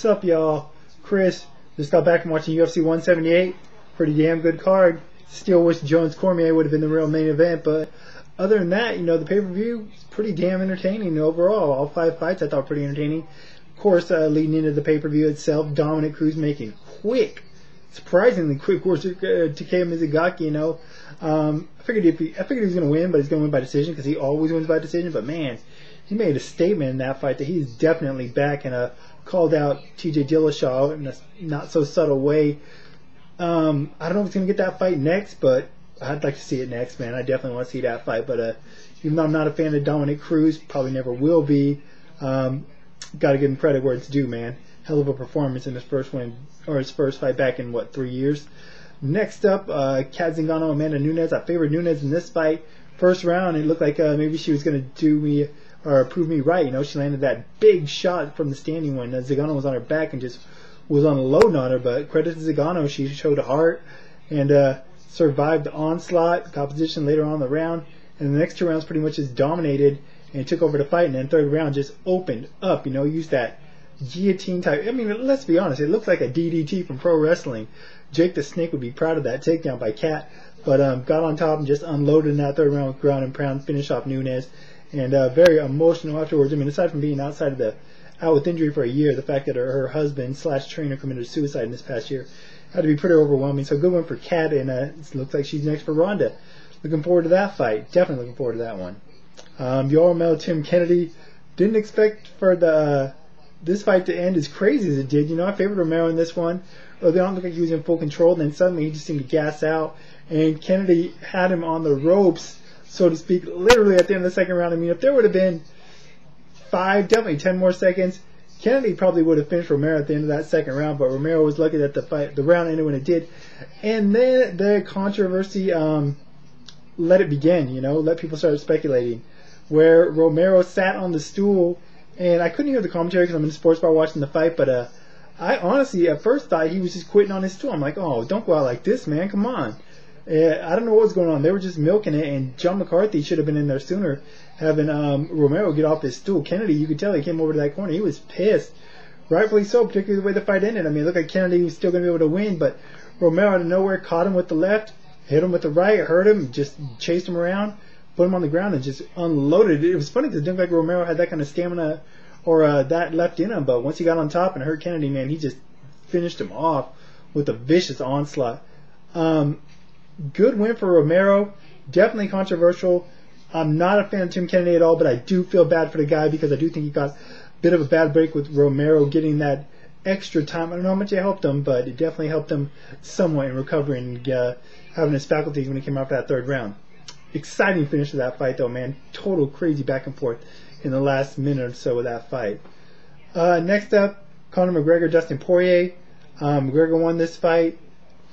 What's up, y'all? Chris. Just got back from watching UFC 178. Pretty damn good card. Still wish Jones Cormier would have been the real main event, but other than that, the pay-per-view is pretty damn entertaining overall. All 5 fights I thought pretty entertaining. Of course, leading into the pay-per-view itself, Dominic Cruz making surprisingly quick course to Takeo Mizugaki. I figured he was going to win, but he's going to win by decision because he always wins by decision. But man, he made a statement in that fight that he's definitely back, and called out T.J. Dillashaw in a not so subtle way. I don't know if he's going to get that fight next, but I'd like to see it next, man. I definitely want to see that fight. But even though I'm not a fan of Dominic Cruz, probably never will be, got to give him credit where it's due, man. Hell of a performance in his first win, or his first fight back in 3 years. Next up, Kat Zingano, Amanda Nunes. I favored Nunes in this fight. First round, it looked like maybe she was going to prove me right. She landed that big shot from the standing when Zingano was on her back and just was unloading on her. But credit to Zingano, she showed heart and survived the onslaught, got position later on in the round. And the next 2 rounds pretty much just dominated and took over the fight. And then third round just opened up, used that guillotine type. I mean, let's be honest, it looked like a DDT from pro wrestling. Jake the Snake would be proud of that takedown by Kat. But got on top and just unloaded in that third round with ground and pound, finish off Nunes. And very emotional afterwards. I mean, aside from being out with injury for a year, the fact that her husband / trainer committed suicide in this past year had to be pretty overwhelming. So good one for Kat, and it looks like she's next for Ronda. Looking forward to that fight. Definitely looking forward to that one. Yoel Romero, Tim Kennedy. Didn't expect for this fight to end as crazy as it did. I favored Romero in this one. They don't look like he was in full control. Then suddenly he just seemed to gas out, and Kennedy had him on the ropes, so to speak, literally at the end of the second round. I mean, if there would have been 5, definitely 10 more seconds, Kennedy probably would have finished Romero at the end of that second round, but Romero was lucky that the round ended when it did. And then the controversy let it begin, let people start speculating, where Romero sat on the stool, and I couldn't hear the commentary because I'm in the sports bar watching the fight, but I honestly at first thought he was just quitting on his stool. I'm like, oh, don't go out like this, man, come on. I don't know what was going on. They were just milking it, and John McCarthy should have been in there sooner, having Romero get off his stool. Kennedy, you could tell he came over to that corner. He was pissed. Rightfully so, particularly the way the fight ended. I mean, it looked like Kennedy was still going to be able to win, but Romero out of nowhere caught him with the left, hit him with the right, hurt him, just chased him around, put him on the ground, and just unloaded. It was funny because it didn't look like Romero had that kind of stamina or that left in him, but once he got on top and hurt Kennedy, man, he just finished him off with a vicious onslaught. Good win for Romero. Definitely controversial. I'm not a fan of Tim Kennedy at all, but I do feel bad for the guy because I do think he got a bit of a bad break with Romero getting that extra time. I don't know how much it helped him, but it definitely helped him somewhat in recovering and having his faculties when he came out for that third round. Exciting finish to that fight, though, man. Total crazy back and forth in the last minute or so of that fight. Next up, Conor McGregor, Dustin Poirier. McGregor won this fight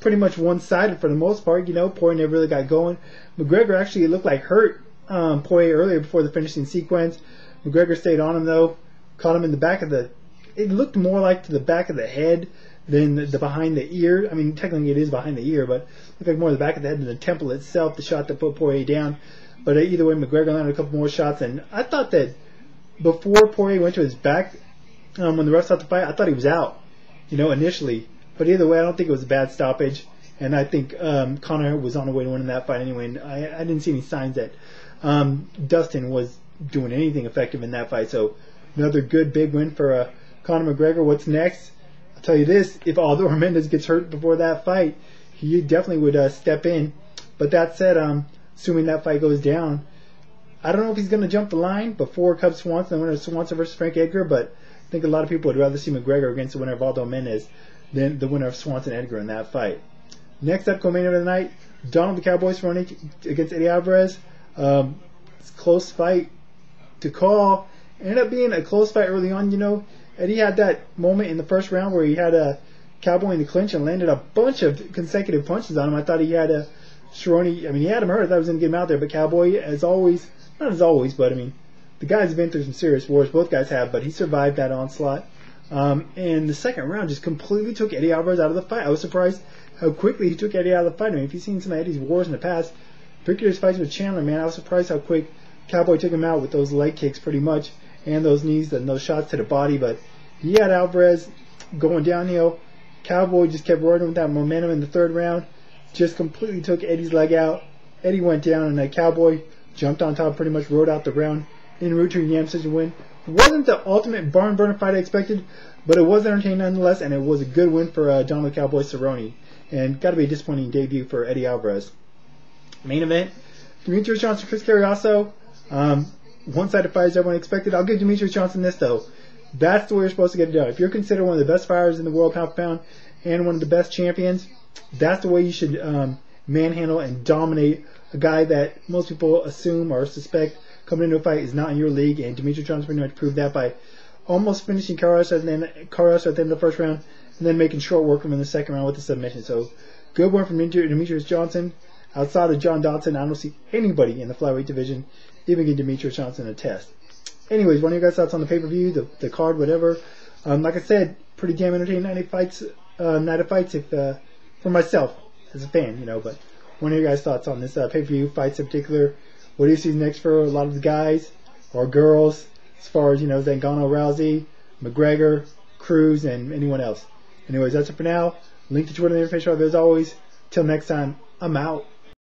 pretty much one-sided for the most part. Poirier never really got going. McGregor actually looked like hurt Poirier earlier before the finishing sequence. McGregor stayed on him, though. Caught him in the back of it looked more like to the back of the head than the behind the ear. I mean, technically it is behind the ear, but it looked like more the back of the head than the temple itself, the shot that put Poirier down. But either way, McGregor landed a couple more shots, and I thought that before Poirier went to his back, when the ref stopped the fight, I thought he was out, initially. But either way, I don't think it was a bad stoppage, and I think Conor was on the way to winning that fight anyway. And I didn't see any signs that Dustin was doing anything effective in that fight. So another good big win for Conor McGregor. What's next? I'll tell you this: if Aldo Mendes gets hurt before that fight, he definitely would step in. But that said, assuming that fight goes down, I don't know if he's going to jump the line before Cub Swanson, the winner of Swanson versus Frank Edgar, but I think a lot of people would rather see McGregor against the winner of Aldo Mendes than the winner of Swanson Edgar in that fight. Next up, co-main event of the night, Donald the Cowboy Cerrone against Eddie Alvarez. It's a close fight to call. Ended up being a close fight early on. Eddie had that moment in the first round where he had a Cowboy in the clinch and landed a bunch of consecutive punches on him. I thought he had Cerrone, he had him hurt. I thought he was going to get him out there, but Cowboy, as always, not as always, but the guy's been through some serious wars. Both guys have, but he survived that onslaught. And the second round just completely took Eddie Alvarez out of the fight. I was surprised how quickly he took Eddie out of the fight. If you've seen some of Eddie's wars in the past, particularly his fights with Chandler, man, I was surprised how quick Cowboy took him out with those leg kicks pretty much, and those knees and those shots to the body. But He had Alvarez going downhill. Cowboy just kept roaring with that momentum in the third round. Just completely took Eddie's leg out. Eddie went down, and that Cowboy jumped on top, pretty much rode out the round en route to a unanimous decision win. It wasn't the ultimate barn burner fight I expected, but it was entertaining nonetheless, and it was a good win for John the Cowboy Cerrone. And got to be a disappointing debut for Eddie Alvarez. Main event, Demetrius Johnson, Chris Carriasso. One-sided fight as everyone expected. I'll give Demetrius Johnson this, though. That's the way you're supposed to get it done. If you're considered one of the best fighters in the world pound for pound and one of the best champions, that's the way you should manhandle and dominate a guy that most people assume or suspect coming into a fight is not in your league. And Demetrius Johnson pretty much proved that by almost finishing Carriasso at the end of the first round and then making short work of him in the second round with the submission. So good one from Demetrius Johnson. Outside of John Dodson, I don't see anybody in the flyweight division even give Demetrius Johnson a test. Anyways, what are your guys' thoughts on the pay-per-view, the card, whatever? Like I said, pretty damn entertaining night of fights if, for myself as a fan, But what are your guys' thoughts on this pay-per-view fights in particular? What do you see next for a lot of the guys or girls as far as, Zangano, Rousey, McGregor, Cruz, and anyone else? Anyways, that's it for now. Link to Twitter and the information as always. Till next time, I'm out.